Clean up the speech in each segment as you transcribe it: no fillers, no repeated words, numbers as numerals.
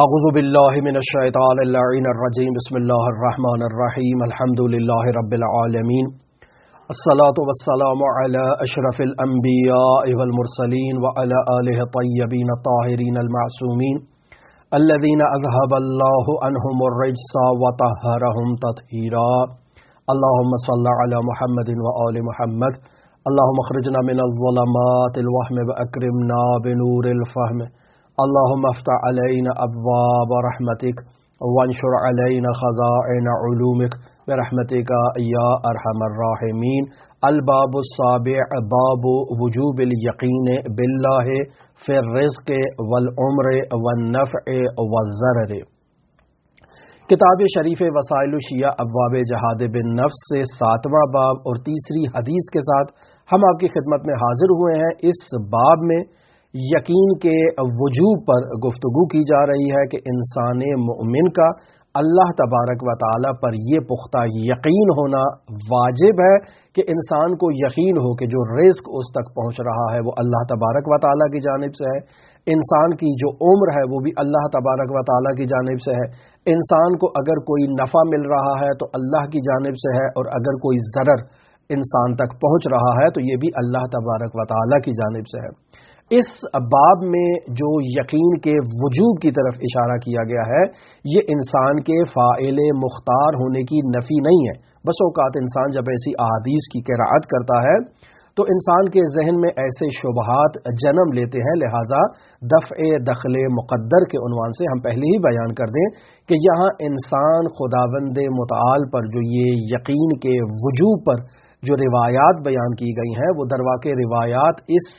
اعوذ باللہ من الشیطان اللعین الرجیم بسم اللہ الرحمن الرحیم الحمد للہ رب العالمین الصلاة والسلام علی اشرف الانبیاء والمرسلین وعلی آلہ الطیبین الطاہرین المعصومین الذین اذهب اللہ عنہم الرجس وطہرہم تطہیرا اللہم صل علی محمد وآل محمد اللہم اخرجنا من الظلمات الوہم واکرمنا بنور الفہم اللهم افتح علينا ابواب رحمتك وانشر علينا خزائن علومك برحمتك يا ارحم الراحمين. الباب السابع باب وجوب اليقين بالله في الرزق والعمر والنفع والضرر. کتاب شریف وسائل الشیعہ ابواب جہاد بالنفس سے 7واں باب اور تیسری حدیث کے ساتھ ہم آپ کی خدمت میں حاضر ہوئے ہیں. اس باب میں یقین کے وجوب پر گفتگو کی جا رہی ہے کہ انسان مومن کا اللہ تبارک و تعالی پر یہ پختہ یقین ہونا واجب ہے کہ انسان کو یقین ہو کہ جو رزق اس تک پہنچ رہا ہے وہ اللہ تبارک و تعالی کی جانب سے ہے، انسان کی جو عمر ہے وہ بھی اللہ تبارک و تعالی کی جانب سے ہے، انسان کو اگر کوئی نفع مل رہا ہے تو اللہ کی جانب سے ہے، اور اگر کوئی ضرر انسان تک پہنچ رہا ہے تو یہ بھی اللہ تبارک و تعالی کی جانب سے ہے. اس باب میں جو یقین کے وجوب کی طرف اشارہ کیا گیا ہے یہ انسان کے فاعل مختار ہونے کی نفی نہیں ہے. بس اوقات انسان جب ایسی احادیث کی قرأت کرتا ہے تو انسان کے ذہن میں ایسے شبہات جنم لیتے ہیں، لہٰذا دفع دخل مقدر کے عنوان سے ہم پہلے ہی بیان کر دیں کہ یہاں انسان خداوند متعال پر جو یہ یقین کے وجوب پر جو روایات بیان کی گئی ہیں وہ درواقع روایات اس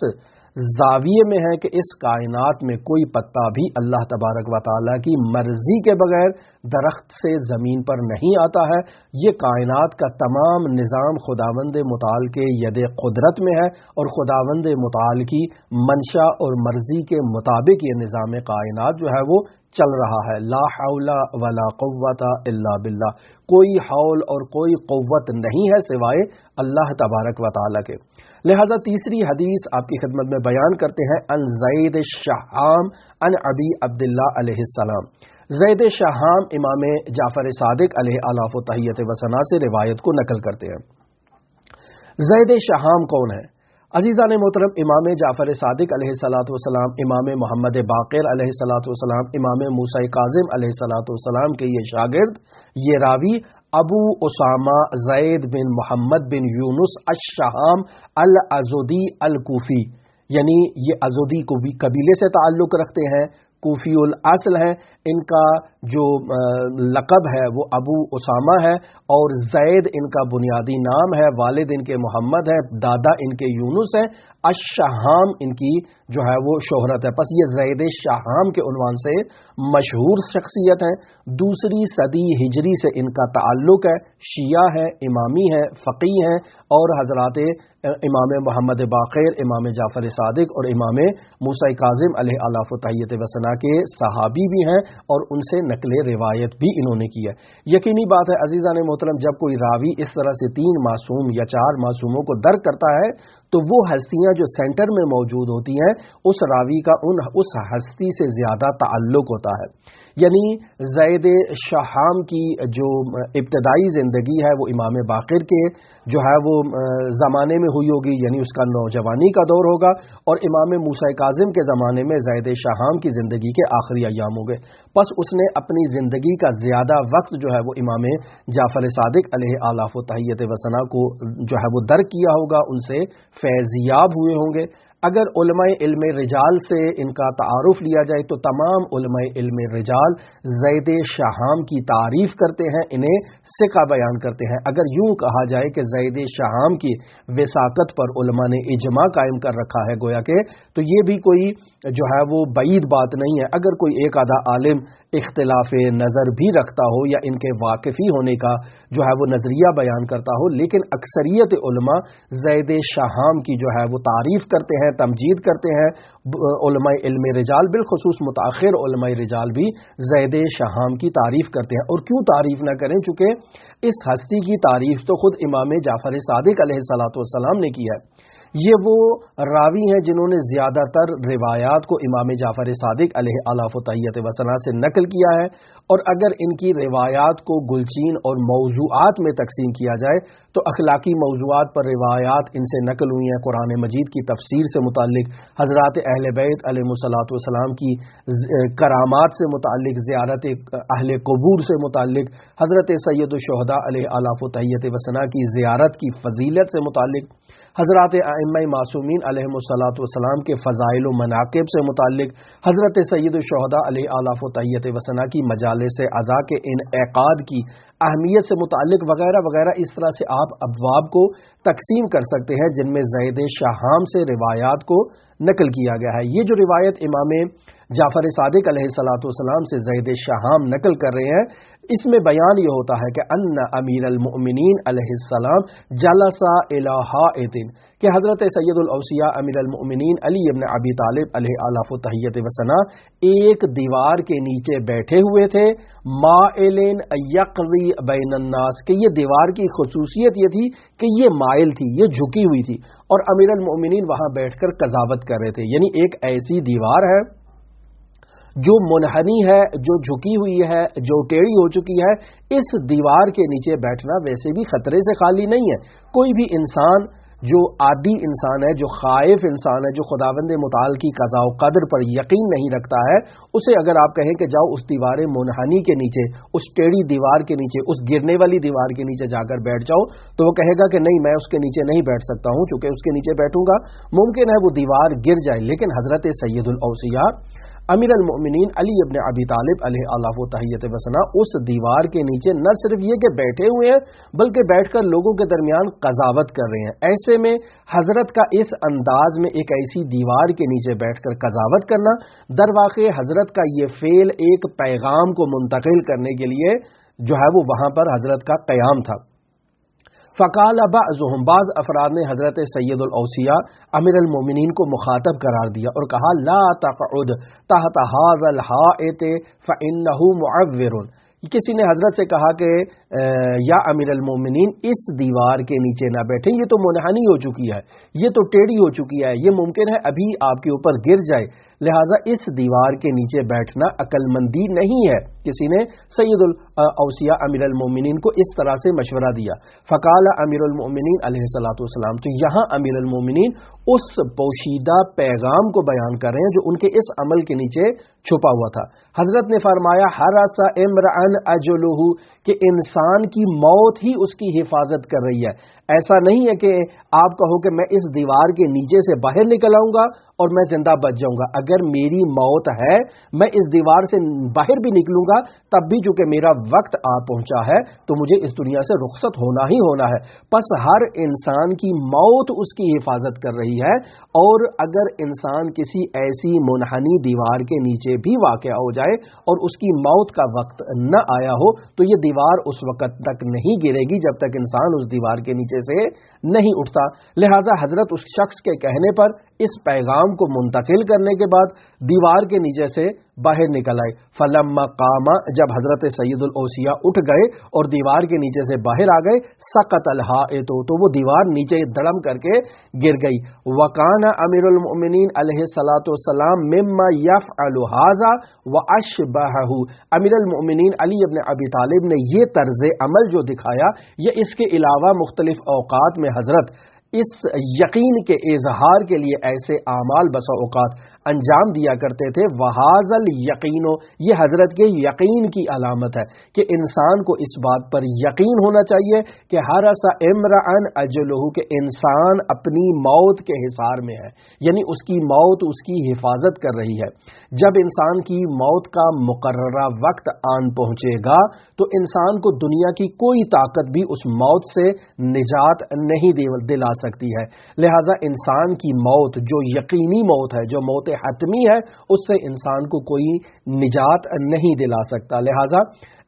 زاویے میں ہے کہ اس کائنات میں کوئی پتا بھی اللہ تبارک و تعالیٰ کی مرضی کے بغیر درخت سے زمین پر نہیں آتا ہے. یہ کائنات کا تمام نظام خداوند متعال کے ید قدرت میں ہے اور خداوند متعال کی منشا اور مرضی کے مطابق یہ نظام کائنات جو ہے وہ چل رہا ہے. لا حول ولا قوت الا باللہ، کوئی حول اور کوئی قوت نہیں ہے سوائے اللہ تبارک و تعالیٰ کے. لہذا تیسری حدیث آپ کی خدمت میں بیان کرتے ہیں ان زید شہام ان ابی عبداللہ علیہ السلام. زید شہام امام جعفر صادق علیہ آلاف و تحیت و ثنا سے روایت کو نقل کرتے ہیں. زید شہام کون ہے؟ عزیزان محترم، امام جعفر صادق علیہ الصلاۃ والسلام، امام محمد باقر علیہ الصلاۃ والسلام، امام موسیٰ کاظم علیہ الصلاۃ والسلام کے یہ شاگرد، یہ راوی ابو اسامہ زید بن محمد بن یونس الشہام الازدی الکوفی، یعنی یہ ازدی قبیلے سے تعلق رکھتے ہیں، کوفی الاصل ہیں. ان کا جو لقب ہے وہ ابو اسامہ ہے اور زید ان کا بنیادی نام ہے، والد ان کے محمد ہے، دادا ان کے یونس ہیں، الشہام ان کی جو ہے وہ شہرت ہے. پس یہ زید شہام کے عنوان سے مشہور شخصیت ہیں. 2 صدی ہجری سے ان کا تعلق ہے، شیعہ ہے، امامی ہے، فقیہ ہیں اور حضرات امام محمد باقر، امام جعفر صادق اور امام موسیٰ کاظم علیہ آلاف و تحیت و ثنا کے صحابی بھی ہیں اور ان سے نقل روایت بھی انہوں نے کی ہے. یقینی بات ہے عزیزان محترم، جب کوئی راوی اس طرح سے 3 معصوم یا 4 معصوموں کو درک کرتا ہے تو وہ ہستیاں جو سینٹر میں موجود ہوتی ہیں اس راوی کا اس ہستی سے زیادہ تعلق ہوتا ہے. یعنی زید شہام کی جو ابتدائی زندگی ہے وہ امام باقر کے جو ہے وہ زمانے میں ہوئی ہوگی، یعنی اس کا نوجوانی کا دور ہوگا، اور امام موسیٰ کاظم کے زمانے میں زید شہام کی زندگی کے آخری ایام ہو گئے. پس اس نے اپنی زندگی کا زیادہ وقت جو ہے وہ امام جعفر صادق علیہ آلاف و تحیت و ثنا کو جو ہے وہ درک کیا ہوگا، ان سے فیضیاب ہوئے ہوں گے. اگر علماء علم رجال سے ان کا تعارف لیا جائے تو تمام علماء علم رجال زید شہام کی تعریف کرتے ہیں، انہیں ثقہ بیان کرتے ہیں. اگر یوں کہا جائے کہ زید شہام کی وثاقت پر علماء نے اجماع قائم کر رکھا ہے گویا کہ، تو یہ بھی کوئی جو ہے وہ بعید بات نہیں ہے. اگر کوئی ایک آدھا عالم اختلاف نظر بھی رکھتا ہو یا ان کے واقفی ہونے کا جو ہے وہ نظریہ بیان کرتا ہو، لیکن اکثریت علماء زید شہام کی جو ہے وہ تعریف کرتے ہیں، تمجید کرتے ہیں. علماء علم رجال بالخصوص متاخر علماء رجال بھی زید شہام کی تعریف کرتے ہیں. اور کیوں تعریف نہ کریں، چونکہ اس ہستی کی تعریف تو خود امام جعفر صادق علیہ الصلاۃ والسلام نے کی ہے. یہ وہ راوی ہیں جنہوں نے زیادہ تر روایات کو امام جعفر صادق علیہ آلاف و تحیت و ثنا سے نقل کیا ہے، اور اگر ان کی روایات کو گلچین اور موضوعات میں تقسیم کیا جائے تو اخلاقی موضوعات پر روایات ان سے نقل ہوئی ہیں، قرآن مجید کی تفسیر سے متعلق، حضرات اہل بیت علیہم الصلاۃ والسلام کی کرامات سے متعلق، زیارت اہل قبور سے متعلق، حضرت سید الشہداء علیہ آلاف و تحیت و ثنا کی زیارت کی فضیلت سے متعلق، حضرات ائمہ معصومین علیہم الصلاۃ والسلام کے فضائل و مناقب سے متعلق، حضرت سید الشہداء علیہ آلاف و تحیت و ثنا کی مجالس عزا کے انعقاد کی اہمیت سے متعلق وغیرہ وغیرہ، اس طرح سے آپ ابواب کو تقسیم کر سکتے ہیں جن میں زید شہام سے روایات کو نقل کیا گیا ہے۔ یہ جو روایت امام جعفر صادق علیہ الصلاۃ والسلام سے زید شہام نقل کر رہے ہیں، اس میں بیان یہ ہوتا ہے کہ ان امیر المؤمنین علیہ السلام جلسا الی حائط، کہ حضرت سید الاوصیاء امیر المؤمنین علی ابن ابی طالب علیہ آلاف و تحیت و ثنا ایک دیوار کے نیچے بیٹھے ہوئے تھے، مائلن یقضی بین الناس، کہ یہ دیوار کی خصوصیت یہ تھی کہ یہ مائل تھی، یہ جھکی ہوئی تھی، اور امیر المؤمنین وہاں بیٹھ کر قضاوت کر رہے تھے۔ یعنی ایک ایسی دیوار ہے جو منحنی ہے، جو جھکی ہوئی ہے، جو ٹیڑھی ہو چکی ہے، اس دیوار کے نیچے بیٹھنا ویسے بھی خطرے سے خالی نہیں ہے۔ کوئی بھی انسان جو عادی انسان ہے، جو خائف انسان ہے، جو خداوند متعال کی قضاء و قدر پر یقین نہیں رکھتا ہے، اسے اگر آپ کہیں کہ جاؤ اس دیوار منحنی کے نیچے، اس ٹیڑھی دیوار کے نیچے، اس گرنے والی دیوار کے نیچے جا کر بیٹھ جاؤ، تو وہ کہے گا کہ نہیں، میں اس کے نیچے نہیں بیٹھ سکتا ہوں، چونکہ اس کے نیچے بیٹھوں گا ممکن ہے وہ دیوار گر جائے۔ لیکن حضرت سید الاوصیاء امیر المؤمنین علی ابن ابی طالب علیہ آلاف و تحیت و ثنا اس دیوار کے نیچے نہ صرف یہ کہ بیٹھے ہوئے ہیں، بلکہ بیٹھ کر لوگوں کے درمیان قضاوت کر رہے ہیں۔ ایسے میں حضرت کا اس انداز میں ایک ایسی دیوار کے نیچے بیٹھ کر قضاوت کرنا، در واقع حضرت کا یہ فعل ایک پیغام کو منتقل کرنے کے لیے جو ہے وہ وہاں پر حضرت کا قیام تھا۔ فقال بعضهم، بعض افراد نے حضرت سید الاوصیاء امیر المومنین کو مخاطب قرار دیا اور کہا لا تقعد تحت هذا الحائط فانه معور، کسی نے حضرت سے کہا کہ یا امیر المومنین اس دیوار کے نیچے نہ بیٹھیں، یہ تو منحنی ہو چکی ہے، یہ تو ٹیڑھی ہو چکی ہے، یہ ممکن ہے ابھی آپ کے اوپر گر جائے، لہٰذا اس دیوار کے نیچے بیٹھنا عقل مندی نہیں ہے۔ کسی نے سید الاوصیاء امیر المومنین کو اس طرح سے مشورہ دیا۔ فقال امیر المومنین علیہ الصلوۃ والسلام، تو یہاں امیر المومنین اس پوشیدہ پیغام کو بیان کر رہے ہیں جو ان کے اس عمل کے نیچے چھپا ہوا تھا۔ حضرت نے فرمایا حرس امرأن اجلہ، کہ انسان کی موت ہی اس کی حفاظت کر رہی ہے۔ ایسا نہیں ہے کہ آپ کہو کہ میں اس دیوار کے نیچے سے باہر نکل آؤں گا اور میں زندہ بچ جاؤں گا، اگر میری موت ہے میں اس دیوار سے باہر بھی نکلوں گا تب بھی چونکہ میرا وقت آ پہنچا ہے تو مجھے اس دنیا سے رخصت ہونا ہی ہونا ہے۔ پس ہر انسان کی موت اس کی حفاظت کر رہی ہے، اور اگر انسان کسی ایسی منحنی دیوار کے نیچے بھی واقع ہو جائے اور اس کی موت کا وقت نہ آیا ہو تو یہ دیوار اس وقت تک نہیں گرے گی جب تک انسان اس دیوار کے نیچے سے نہیں اٹھتا۔ لہٰذا حضرت اس شخص کے کہنے پر اس پیغام کو منتقل کرنے کے بعد دیوار کے نیچے سے باہر نکل آئے۔ فلما قام، جب حضرت سید الاوصیاء اٹھ گئے اور دیوار کے نیچے سے باہر آ گئے، سقط الحائط، تو وہ دیوار نیچے دڑم کر کے گر گئی۔ وکان امیر المؤمنین علیہ الصلوۃ والسلام مما یفعل ھذا واشبہہ، امیر المؤمنین علی ابن ابی طالب نے یہ طرز عمل جو دکھایا، یہ اس کے علاوہ مختلف اوقات میں حضرت اس یقین کے اظہار کے لیے ایسے اعمال بسا اوقات انجام دیا کرتے تھے۔ وہذا الیقین، یہ حضرت کے یقین کی علامت ہے کہ انسان کو اس بات پر یقین ہونا چاہیے کہ حرس امرأن اجلہ، کہ انسان اپنی موت کے حصار میں ہے، یعنی اس کی موت اس کی حفاظت کر رہی ہے۔ جب انسان کی موت کا مقررہ وقت آن پہنچے گا تو انسان کو دنیا کی کوئی طاقت بھی اس موت سے نجات نہیں دلا سکتی ہے۔ لہٰذا انسان کی موت جو یقینی موت ہے، جو موت حتمی ہے، اس سے انسان کو کوئی نجات نہیں دلا سکتا۔ لہٰذا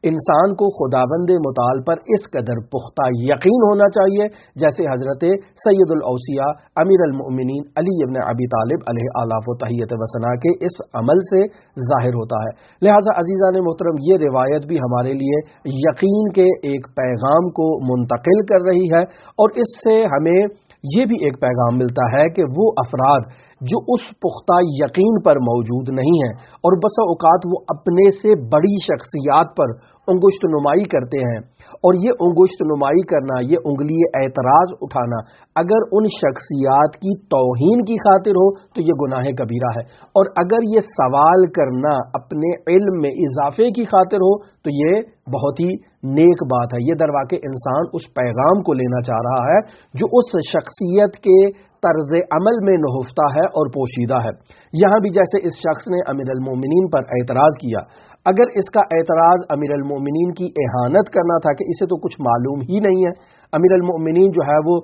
انسان کو خداوند متعال پر اس قدر پختہ یقین ہونا چاہیے جیسے حضرت سید الاوصیاء امیر المؤمنین علی ابن ابی طالب علیہ آلاف و تحیت و ثنا کے اس عمل سے ظاہر ہوتا ہے۔ لہٰذا عزیزان محترم، یہ روایت بھی ہمارے لیے یقین کے ایک پیغام کو منتقل کر رہی ہے، اور اس سے ہمیں یہ بھی ایک پیغام ملتا ہے کہ وہ افراد جو اس پختہ یقین پر موجود نہیں ہیں اور بسا اوقات وہ اپنے سے بڑی شخصیات پر انگشت نمائی کرتے ہیں، اور یہ انگشت نمائی کرنا، یہ انگلی اعتراض اٹھانا اگر ان شخصیات کی توہین کی خاطر ہو تو یہ گناہ کبیرہ ہے، اور اگر یہ سوال کرنا اپنے علم میں اضافے کی خاطر ہو تو یہ بہت ہی نیک بات ہے۔ یہ درواقع انسان اس پیغام کو لینا چاہ رہا ہے جو اس شخصیت کے طرز عمل میں نہفتہ ہے اور پوشیدہ ہے۔ یہاں بھی جیسے اس شخص نے امیر المومنین پر اعتراض کیا، اگر اس کا اعتراض امیر المومنین کی اہانت کرنا تھا کہ اسے تو کچھ معلوم ہی نہیں ہے، امیر المومنین جو ہے وہ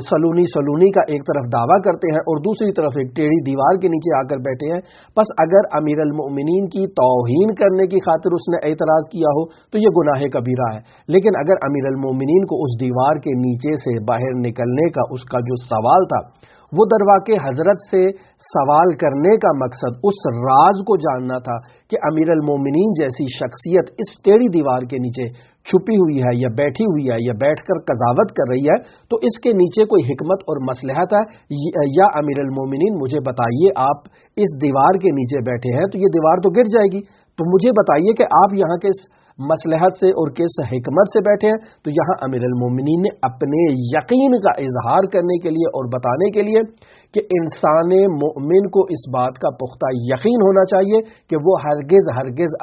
سلونی کا ایک طرف دعویٰ کرتے ہیں اور دوسری طرف ایک ٹیڑھی دیوار کے نیچے آ کر بیٹھے ہیں، پس اگر امیر المومنین کی توہین کرنے کی خاطر اس نے اعتراض کیا ہو تو یہ گناہ کبیرہ ہے، لیکن اگر امیر المومنین کو اس دیوار کے نیچے سے باہر نکلنے کا اس کا جو سوال تھا وہ درواقع حضرت سے سوال کرنے کا مقصد اس راز کو جاننا تھا کہ امیر المومنین جیسی شخصیت اس ٹیڑھی دیوار کے نیچے چھپی ہوئی ہے یا بیٹھی ہوئی ہے یا بیٹھ کر قضاوت کر رہی ہے، تو اس کے نیچے کوئی حکمت اور مصلحت ہے یا امیر المومنین مجھے بتائیے، آپ اس دیوار کے نیچے بیٹھے ہیں تو یہ دیوار تو گر جائے گی، تو مجھے بتائیے کہ آپ یہاں کس مصلحت سے اور کس حکمت سے بیٹھے ہیں۔ تو یہاں امیر المومنین نے اپنے یقین کا اظہار کرنے کے لیے اور بتانے کے لیے کہ انسان مومن کو اس بات کا پختہ یقین ہونا چاہیے کہ وہ ہرگز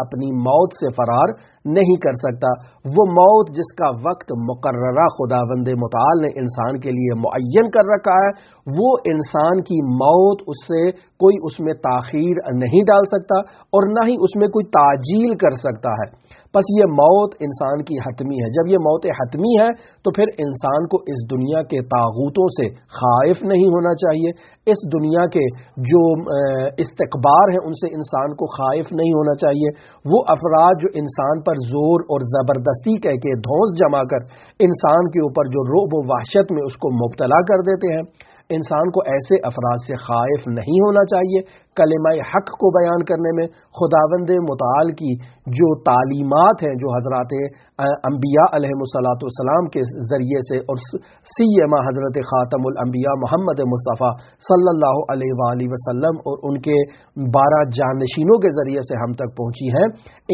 اپنی موت سے فرار نہیں کر سکتا، وہ موت جس کا وقت مقررہ خداوند متعال نے انسان کے لیے معین کر رکھا ہے، وہ انسان کی موت اس سے کوئی اس میں تاخیر نہیں ڈال سکتا اور نہ ہی اس میں کوئی تعجیل کر سکتا ہے۔ بس یہ موت انسان کی حتمی ہے۔ جب یہ موت حتمی ہے تو پھر انسان کو اس دنیا کے طاغوتوں سے خائف نہیں ہونا چاہیے، اس دنیا کے جو استکبار ہیں ان سے انسان کو خائف نہیں ہونا چاہیے۔ وہ افراد جو انسان پر زور اور زبردستی کہہ کے دھونس جما کر انسان کے اوپر جو رعب و وحشت میں اس کو مبتلا کر دیتے ہیں، انسان کو ایسے افراد سے خائف نہیں ہونا چاہیے۔ کلمہ حق کو بیان کرنے میں خداوند متعال کی جو تعلیمات ہیں جو حضرات انبیاء علیہم الصلاۃ والسلام کے ذریعے سے اور سیما حضرت خاتم الانبیاء محمد مصطفیٰ صلی اللہ علیہ وآلہ وسلم اور ان کے 12 جانشینوں کے ذریعے سے ہم تک پہنچی ہیں،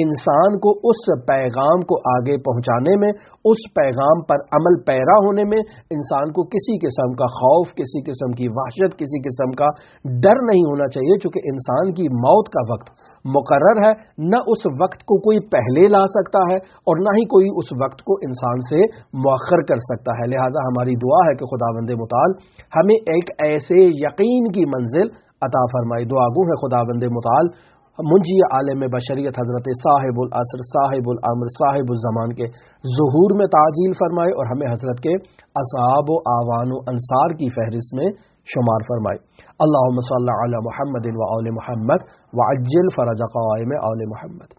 انسان کو اس پیغام کو آگے پہنچانے میں، اس پیغام پر عمل پیرا ہونے میں انسان کو کسی قسم کا خوف، کسی قسم کی وحشت، کسی قسم کا ڈر نہیں ہونا چاہیے، چونکہ انسان کی موت کا وقت مقرر ہے، نہ اس وقت کو کوئی پہلے لا سکتا ہے اور نہ ہی کوئی اس وقت کو انسان سے مؤخر کر سکتا ہے۔ لہٰذا ہماری دعا ہے کہ خداوند متعال ہمیں ایک ایسے یقین کی منزل عطا فرمائے۔ دعا گو ہے خداوند متعال منجی عالم بشریت حضرت صاحب العصر، صاحب الامر، صاحب الزمان کے ظہور میں تعجیل فرمائے اور ہمیں حضرت کے اصحاب و اعوان و انصار کی فہرست میں شمار فرمائے۔ اللہم صلی علی محمد و آل محمد وعجل فرج قائم آل محمد۔